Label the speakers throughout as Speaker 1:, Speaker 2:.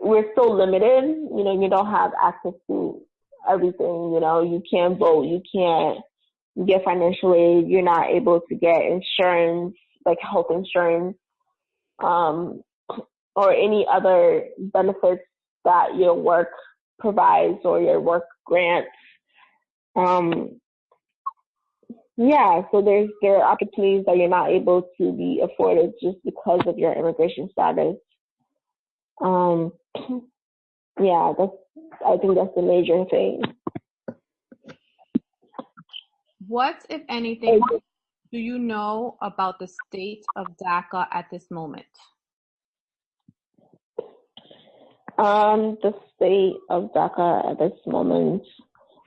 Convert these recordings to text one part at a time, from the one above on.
Speaker 1: we're so limited. You don't have access to everything. You can't vote, you can't get financial aid, you're not able to get insurance, like health insurance, or any other benefits that your work provides or your work grants. So there are opportunities that you're not able to be afforded just because of your immigration status. I think that's the major thing.
Speaker 2: What, if anything, do you know about the state of DACA at this moment?
Speaker 1: The state of DACA at this moment,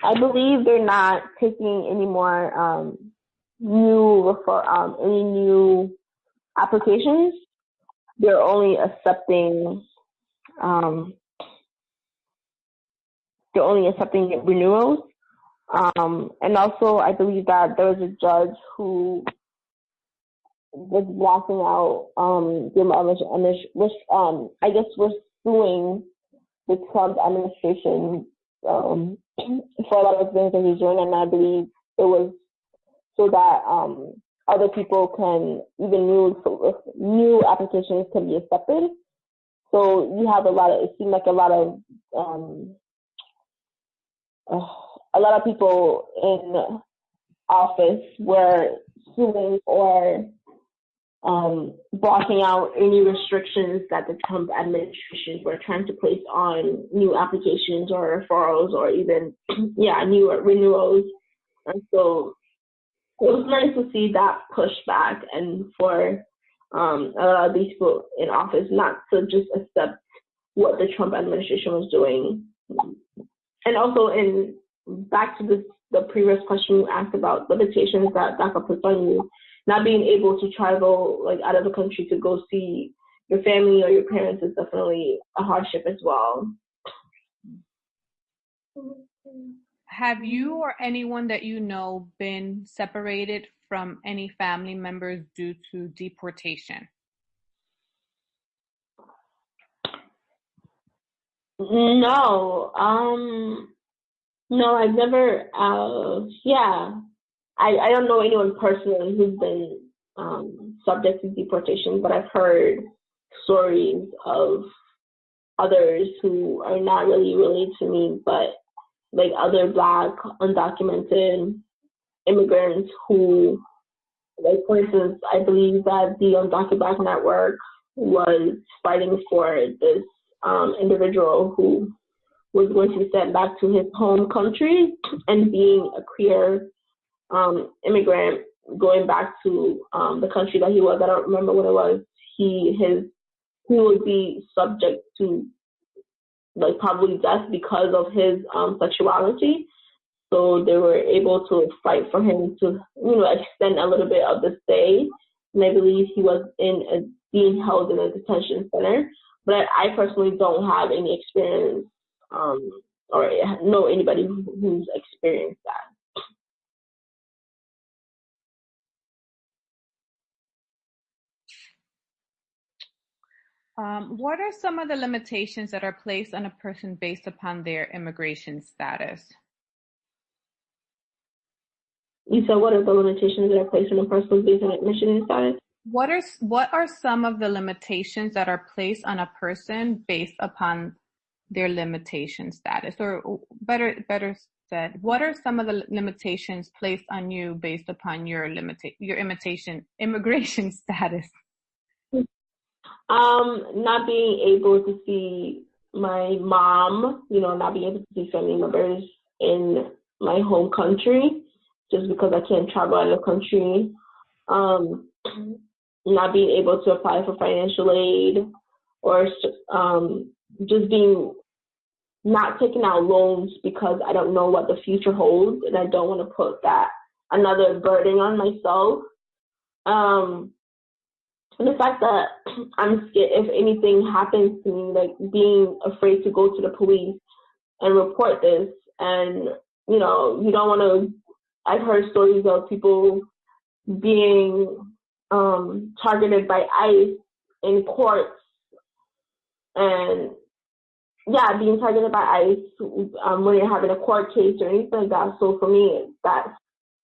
Speaker 1: I believe they're not taking any more any new applications. They're only accepting renewals. And also, I believe that there was a judge who was blocking out I guess was suing the Trump administration for a lot of things that he's doing, and I believe it was so that other people can, even new applications can be accepted. So you have it seemed like a lot of people in office were suing or blocking out any restrictions that the Trump administration were trying to place on new applications or referrals or even, new renewals. And so it was nice to see that pushback and for a lot of these people in office not to just accept what the Trump administration was doing. And also, back to the previous question you asked about limitations that DACA puts on you, not being able to travel out of the country to go see your family or your parents is definitely a hardship as well.
Speaker 2: Have you or anyone that you know been separated from any family members due to deportation?
Speaker 1: No. No, I've never. I don't know anyone personally who's been subject to deportation, but I've heard stories of others who are not really related to me, but other Black undocumented immigrants who, for instance, I believe that the Undocumented Black Network was fighting for this individual who was going to be sent back to his home country, and being a queer immigrant going back to the country that he was. I don't remember what it was. He would be subject to probably death because of his sexuality. So they were able to fight for him to extend a little bit of the stay. And I believe he was being held in a detention center. But I personally don't have any experience or know anybody who's experienced that.
Speaker 2: What are some of the limitations that are placed on a person based upon their immigration status?
Speaker 1: You said what are the limitations that are placed on a person based on immigration status?
Speaker 2: What are some of the limitations that are placed on a person based upon their limitation status? Or better said, what are some of the limitations placed on you based upon your immigration status?
Speaker 1: Not being able to see my mom, not being able to see family members in my home country, just because I can't travel out of the country. Not being able to apply for financial aid, or just being not taking out loans because I don't know what the future holds, and I don't want to put that another burden on myself. And the fact that I'm scared if anything happens to me, being afraid to go to the police and report this. And, you don't want to, I've heard stories of people being targeted by ICE in courts, and yeah, being targeted by ICE when you're having a court case or anything like that. So for me, that's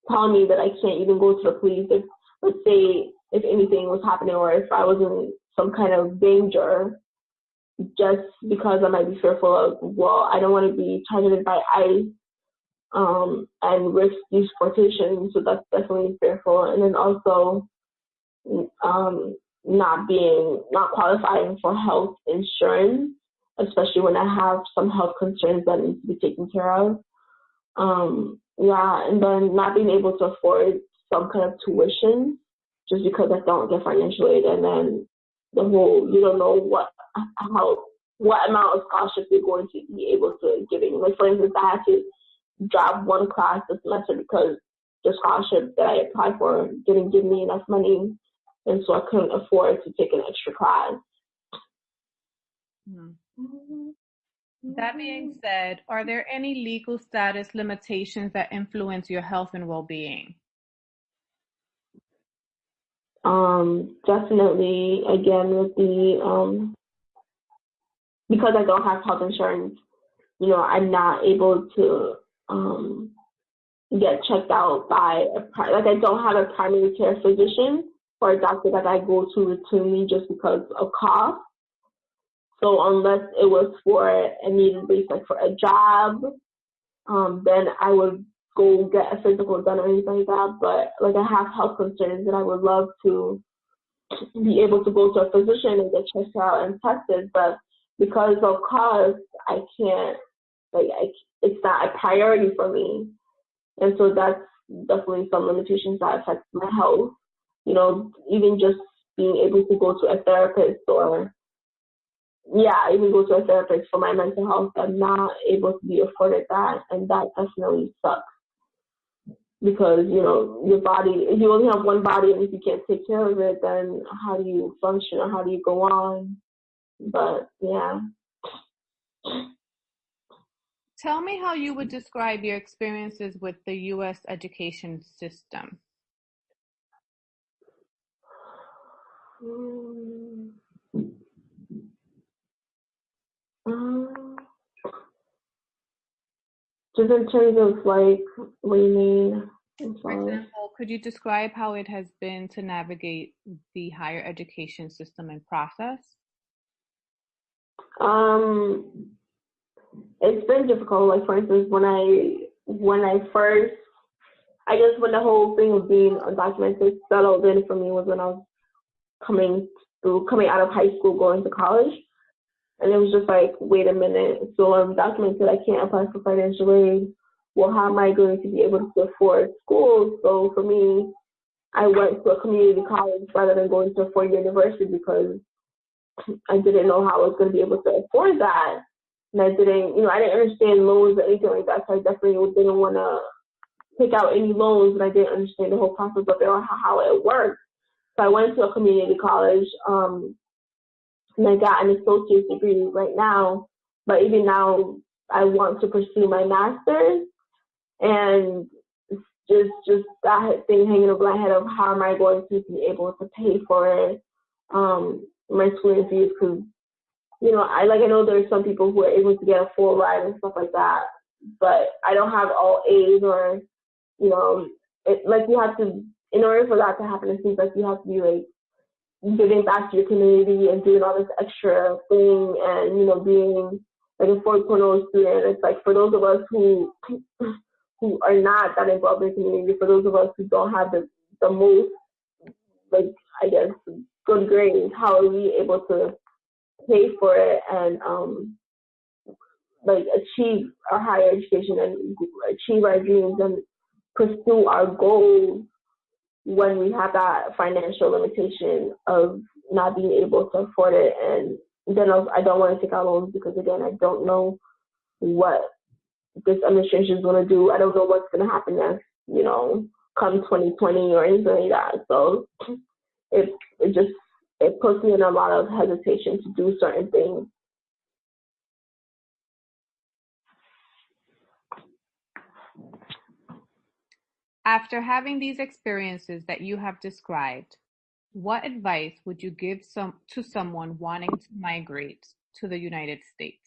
Speaker 1: telling me that I can't even go to the police if, let's say, if anything was happening or if I was in some kind of danger, just because I might be fearful of, well, I don't want to be targeted by ICE and risk deportation. So that's definitely fearful. And then also not qualifying for health insurance, especially when I have some health concerns that need to be taken care of. Yeah, and then not being able to afford some kind of tuition just because I don't get financial aid, and then the whole you don't know what amount of scholarship you're going to be able to giving. Like for instance, I had to drop one class this semester because the scholarship that I applied for didn't give me enough money, and so I couldn't afford to take an extra class.
Speaker 2: Mm-hmm. That being said, are there any legal status limitations that influence your health and well-being?
Speaker 1: Definitely, again, with the, because I don't have health insurance, I'm not able to, get checked out by like I don't have a primary care physician or a doctor that I go to routinely just because of cost. So unless it was for a needed base, like for a job, then I would go get a physical done or anything like that. But like I have health concerns and I would love to be able to go to a physician and get checked out and tested. But because of cost, I can't, it's not a priority for me. And so that's definitely some limitations that affect my health. Even just being able to go to a therapist even go to a therapist for my mental health. I'm not able to be afforded that, and that definitely sucks. Because, your body, if you only have one body and if you can't take care of it, then how do you function or how do you go on? But, yeah.
Speaker 2: Tell me how you would describe your experiences with the U.S. education system.
Speaker 1: Just in terms of, what do you mean?
Speaker 2: For example, could you describe how it has been to navigate the higher education system and process?
Speaker 1: It's been difficult. Like for instance, when I first, I guess when the whole thing of being undocumented settled in for me was when I was coming out of high school, going to college. And it was just like, wait a minute. So I'm documented. I can't apply for financial aid. Well, how am I going to be able to afford school? So for me, I went to a community college rather than going to a four-year university because I didn't know how I was going to be able to afford that. And I didn't understand loans or anything like that. So I definitely didn't want to take out any loans, and I didn't understand the whole process of it or how it worked. So I went to a community college, and I got an associate's degree right now. But even now, I want to pursue my master's, and just that thing hanging over my head of how am I going to be able to pay for my schooling fees, because I know there's some people who are able to get a full ride and stuff like that, but I don't have all A's or you have to, in order for that to happen, it seems like you have to be like giving back to your community and doing all this extra thing and being like a 4.0 student. It's like for those of us who are not that involved in the community, for those of us who don't have the most, I guess, good grades, how are we able to pay for it and achieve our higher education and achieve our dreams and pursue our goals when we have that financial limitation of not being able to afford it? And then I don't want to take out loans because, again, I don't know what this administration is going to do. I don't know what's going to happen next, come 2020 or anything like that. So it puts me in a lot of hesitation to do certain things.
Speaker 2: After having these experiences that you have described, what advice would you give to someone wanting to migrate to the United States?